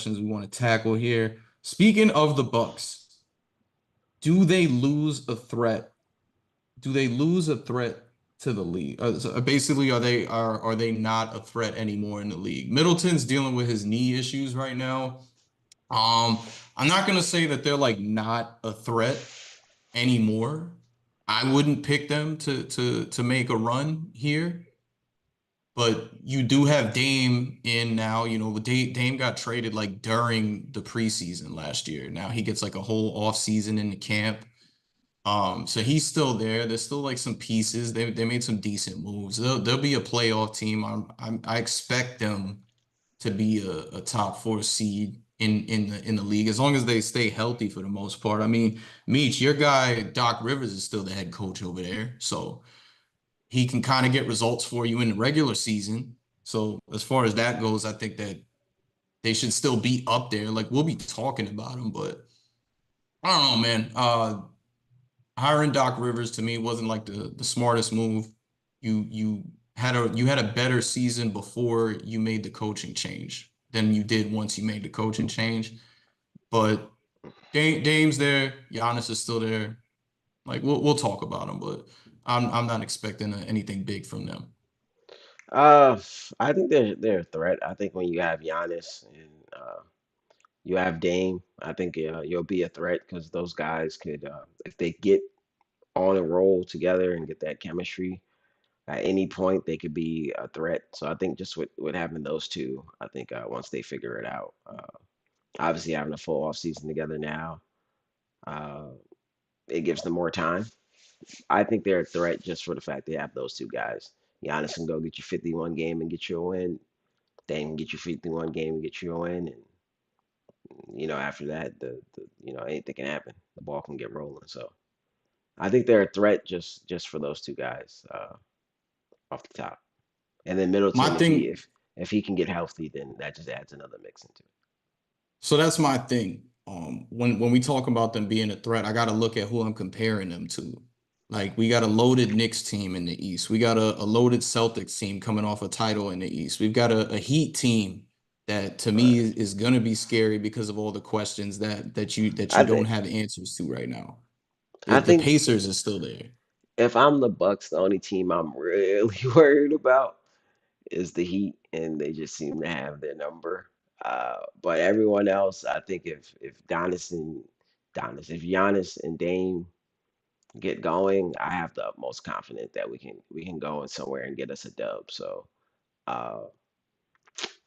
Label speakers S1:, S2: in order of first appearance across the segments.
S1: we want to tackle here. Speaking of the Bucks, do they lose a threat? Do they lose a threat to the league? Basically, are they not a threat anymore in the league? Middleton's dealing with his knee issues right now. Um, I'm not gonna say that they're like not a threat anymore. I wouldn't pick them to make a run here. But you do have Dame in now. Dame got traded like during the preseason last year. Now he gets like a whole off season in the camp. So he's still there. There's still like some pieces. They made some decent moves. They'll be a playoff team. I expect them to be a top four seed in the league as long as they stay healthy for the most part. I mean, Meech, your guy Doc Rivers is still the head coach over there, so he can kind of get results for you in the regular season. So as far as that goes, I think that they should still be up there. Like we'll be talking about them, but I don't know, man. Hiring Doc Rivers to me wasn't like the smartest move. You had a better season before you made the coaching change than you did once you made the coaching change. But Dame's there, Giannis is still there. Like we'll talk about them, but I'm not expecting anything big from them.
S2: Uh, I think they're a threat. I think when you have Giannis and you have Dame, I think you'll be a threat because those guys could, if they get on and roll together and get that chemistry at any point, they could be a threat. So I think just with having those two, I think once they figure it out, obviously having a full off season together now, uh, it gives them more time. I think they're a threat just for the fact they have those two guys. Giannis can go get you 51 game and get you a win. Dame can get you 51 game and get you a win, and after that, anything can happen. The ball can get rolling. So I think they're a threat just for those two guys off the top. And then
S1: My
S2: Middleton, if he
S1: thing,
S2: if he can get healthy, then that just adds another mix into it.
S1: so that's my thing. When we talk about them being a threat, I got to look at who I'm comparing them to. Like we got a loaded Knicks team in the East. We got a loaded Celtics team coming off a title in the East. We've got a Heat team that to me
S2: Right.
S1: is gonna be scary because of all the questions that you
S2: I
S1: don't
S2: think
S1: have answers to right now. The
S2: I
S1: the
S2: think
S1: Pacers is still there.
S2: if I'm the Bucks, the only team I'm really worried about is the Heat, and they just seem to have their number. But everyone else, I think if if Giannis and Dame get going, I have the utmost confidence that we can go in somewhere and get us a dub. So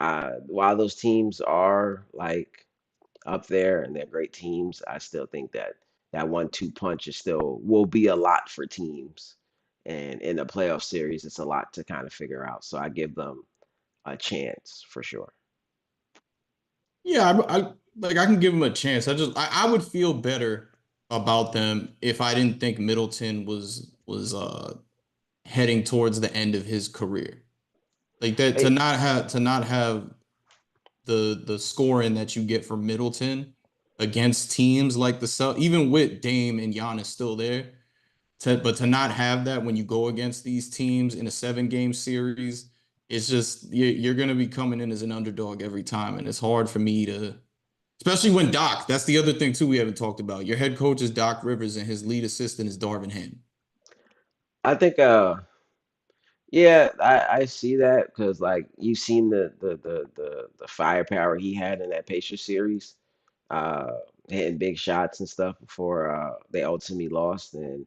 S2: uh, while those teams are like up there and they're great teams, I still think that that 1-2 punch is still will be a lot for teams. And in a playoff series, it's a lot to kind of figure out. So I give them a chance for sure.
S1: Yeah, I can give them a chance. I would feel better about them if I didn't think Middleton was heading towards the end of his career. Like that
S2: Hey,
S1: to not have the scoring that you get from Middleton against teams like the Celt, even with Dame and Giannis still there, but to not have that when you go against these teams in a 7 game series, it's just you're going to be coming in as an underdog every time, and it's hard for me to, especially when Doc. That's the other thing too we haven't talked about. Your head coach is Doc Rivers, and his lead assistant is Darvin Ham.
S2: I think yeah, I see that because like you've seen the firepower he had in that Pacers series, uh hitting big shots and stuff before they ultimately lost, and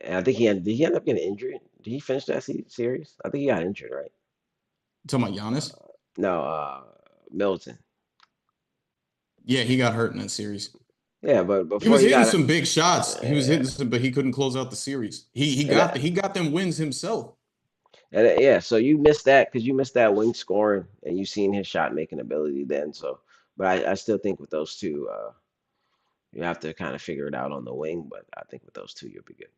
S2: I think did he end up getting injured? Did he finish that series? I think he got injured, right?
S1: You talking about Giannis?
S2: No, Milton.
S1: Yeah, he got hurt in that series.
S2: Yeah, but
S1: He
S2: before
S1: was
S2: he
S1: hitting
S2: got
S1: some big shots. He was
S2: yeah,
S1: hitting some, but he couldn't close out the series. He
S2: and
S1: got
S2: that,
S1: he got them wins himself.
S2: yeah, so you missed that because you missed that wing scoring and you seen his shot making ability then. So, but I still think with those two, you have to kind of figure it out on the wing. But I think with those two, you'll be good.